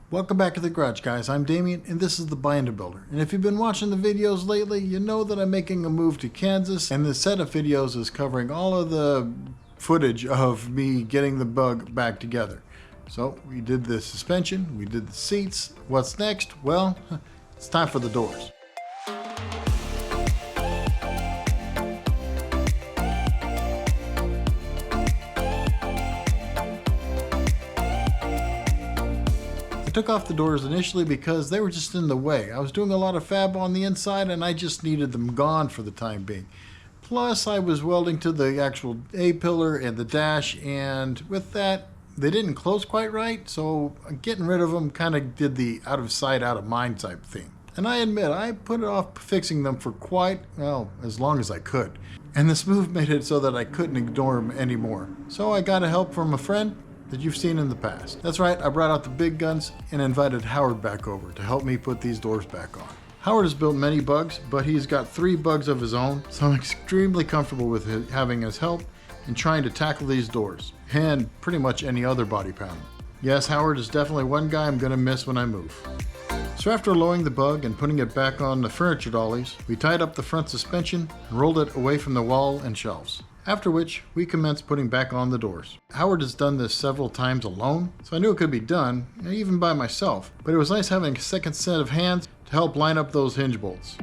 Welcome back to the garage, guys. I'm Damien and this is the Binder Builder. And if you've been watching the videos lately, you know that I'm making a move to Kansas, and this set of videos is covering all of the footage of me getting the bug back together. So we did the suspension, we did the seats. What's next? Well, it's time for the doors. I took off the doors initially because they were just in the way. I was doing a lot of fab on the inside and I just needed them gone for the time being. Plus I was welding to the actual A-pillar and the dash, and with that they didn't close quite right, so getting rid of them kind of did the out of sight out of mind type thing. And I admit I put it off fixing them for quite, well, as long as I could. And this move made it so that I couldn't ignore them anymore. So I got help from a friend that you've seen in the past. That's right, I brought out the big guns and invited Howard back over to help me put these doors back on. Howard has built many bugs, but he's got 3 bugs of his own, so I'm extremely comfortable with having his help in trying to tackle these doors, and pretty much any other body panel. Yes, Howard is definitely one guy I'm gonna miss when I move. So after lowering the bug and putting it back on the furniture dollies, we tied up the front suspension and rolled it away from the wall and shelves. After which, we commenced putting back on the doors. Howard has done this several times alone, so I knew it could be done, even by myself, but it was nice having a second set of hands to help line up those hinge bolts.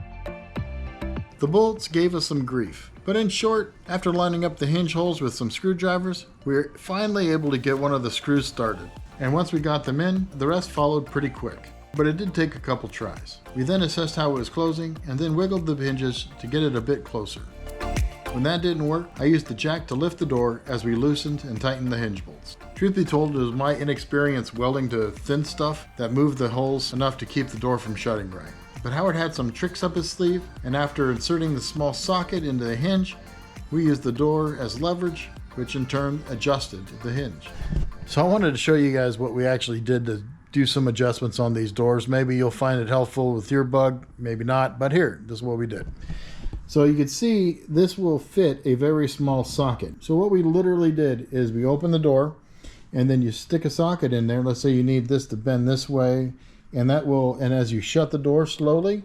The bolts gave us some grief, but in short, after lining up the hinge holes with some screwdrivers, we were finally able to get one of the screws started. And once we got them in, the rest followed pretty quick. But it did take a couple tries. We then assessed how it was closing and then wiggled the hinges to get it a bit closer. When that didn't work, I used the jack to lift the door as we loosened and tightened the hinge bolts. Truth be told, it was my inexperience welding to thin stuff that moved the holes enough to keep the door from shutting right. But Howard had some tricks up his sleeve, and after inserting the small socket into the hinge, we used the door as leverage, which in turn adjusted the hinge. So I wanted to show you guys what we actually did to do some adjustments on these doors. Maybe you'll find it helpful with your bug, maybe not, but here, this is what we did. So you can see this will fit a very small socket. So what we literally did is we open the door and then you stick a socket in there. Let's say you need this to bend this way, and that will, and as you shut the door slowly,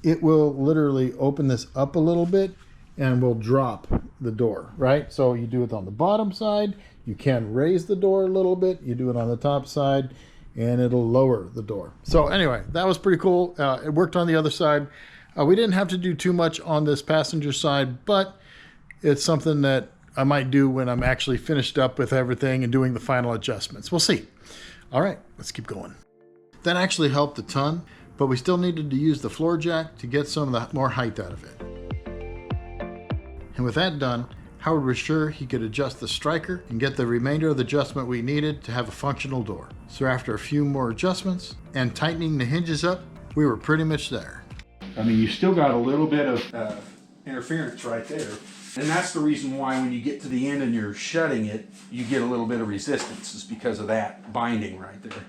it will literally open this up a little bit and will drop the door, right? So you do it on the bottom side, you can raise the door a little bit, you do it on the top side, and it'll lower the door. So anyway, that was pretty cool. It worked on the other side. We didn't have to do too much on this passenger side, but it's something that I might do when I'm actually finished up with everything and doing the final adjustments. We'll see. All right, let's keep going. That actually helped a ton, but we still needed to use the floor jack to get some of the more height out of it. And with that done, Howard was sure he could adjust the striker and get the remainder of the adjustment we needed to have a functional door. So after a few more adjustments and tightening the hinges up, we were pretty much there. I mean, you still got a little bit of interference right there. And that's the reason why when you get to the end and you're shutting it, you get a little bit of resistance, is because of that binding right there.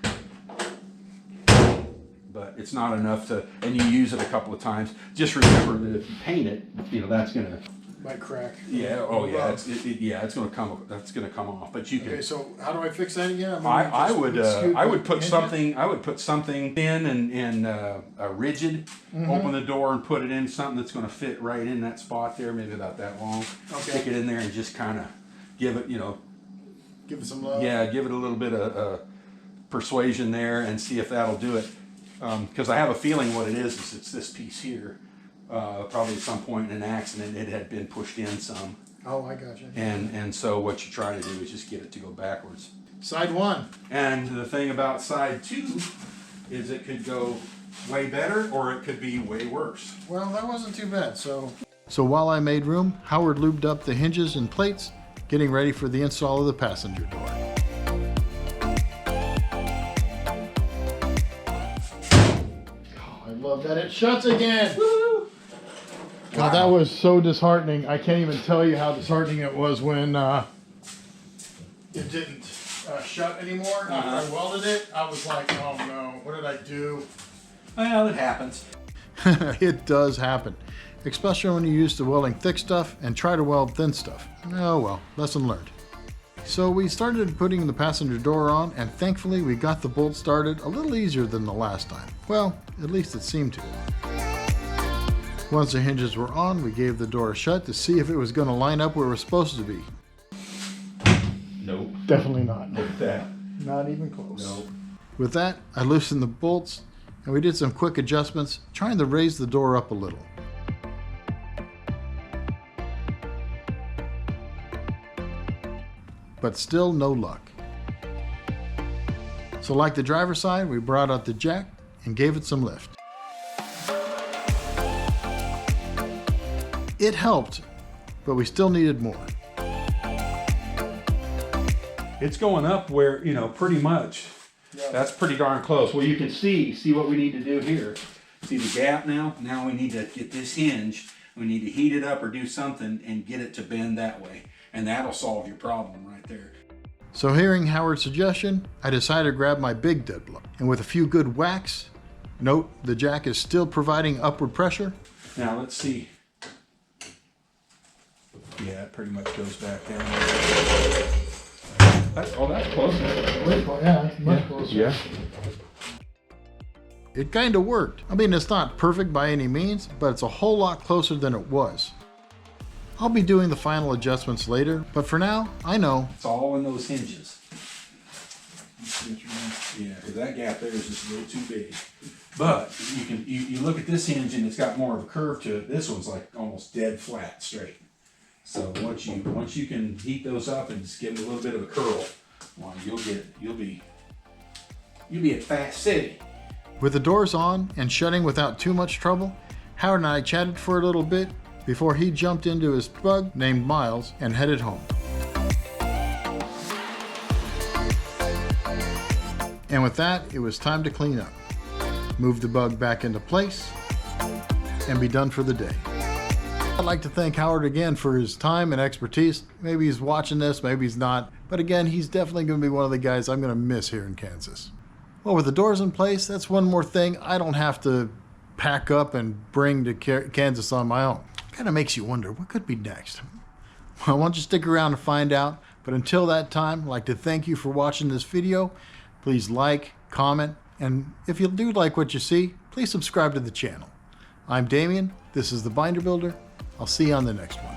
But it's not enough to, and you use it a couple of times. Just remember that if you paint it, you know, that's gonna, Might crack. yeah, oh yeah, it's gonna come, that's gonna come off. But you can. Okay, so how do I fix that again? I would put something thin and rigid. Open the door and put it in something that's going to fit right in that spot there, maybe about that long. Okay. Stick it in there and just kind of give it, you know, Give it some love. Yeah, give it a little bit of persuasion there and see if that'll do it. Because I have a feeling what it is it's this piece here. Probably at some point in an accident it had been pushed in some. Oh, I got you. And so what you try to do is just get it to go backwards. Side 1. And the thing about side 2 is it could go way better or it could be way worse. Well, that wasn't too bad. So while I made room, Howard lubed up the hinges and plates, getting ready for the install of the passenger door. Oh, I love that it shuts again. Woo! God, that was so disheartening. I can't even tell you how disheartening it was when it didn't shut anymore. After I welded it, I was like, oh no, what did I do? Well, it happens. It does happen, especially when you're used to welding thick stuff and try to weld thin stuff. Oh well, lesson learned. So we started putting the passenger door on, and thankfully we got the bolt started a little easier than the last time. Well, at least it seemed to. Once the hinges were on, we gave the door a shut to see if it was going to line up where it was supposed to be. Nope. Definitely not. Look at that. Not even close. Nope. With that, I loosened the bolts, and we did some quick adjustments, trying to raise the door up a little. But still no luck. So like the driver's side, we brought out the jack and gave it some lift. It helped, but we still needed more. It's going up where, you know, pretty much. Yeah. That's pretty darn close. Well, you can see what we need to do here. See the gap now? Now we need to get this hinge. We need to heat it up or do something and get it to bend that way. And that'll solve your problem right there. So hearing Howard's suggestion, I decided to grab my big dead block. And with a few good whacks, note the jack is still providing upward pressure. Now let's see. Yeah, it pretty much goes back down. That's close. Yeah, much closer. Yeah. It kind of worked. I mean, it's not perfect by any means, but it's a whole lot closer than it was. I'll be doing the final adjustments later, but for now, I know. It's all in those hinges. Yeah, because that gap there is just a little too big. But you look at this hinge and it's got more of a curve to it. This one's like almost dead flat straight. So once you can heat those up and just give them a little bit of a curl, well, you'll be at Fast City. With the doors on and shutting without too much trouble, Howard and I chatted for a little bit before he jumped into his bug named Miles and headed home. And with that, it was time to clean up, move the bug back into place, and be done for the day. I'd like to thank Howard again for his time and expertise. Maybe he's watching this, maybe he's not. But again, he's definitely going to be one of the guys I'm going to miss here in Kansas. Well, with the doors in place, that's one more thing I don't have to pack up and bring to Kansas on my own. Kind of makes you wonder, what could be next? Well, why don't you stick around to find out. But until that time, I'd like to thank you for watching this video. Please like, comment, and if you do like what you see, please subscribe to the channel. I'm Damien. This is the Binder Builder. I'll see you on the next one.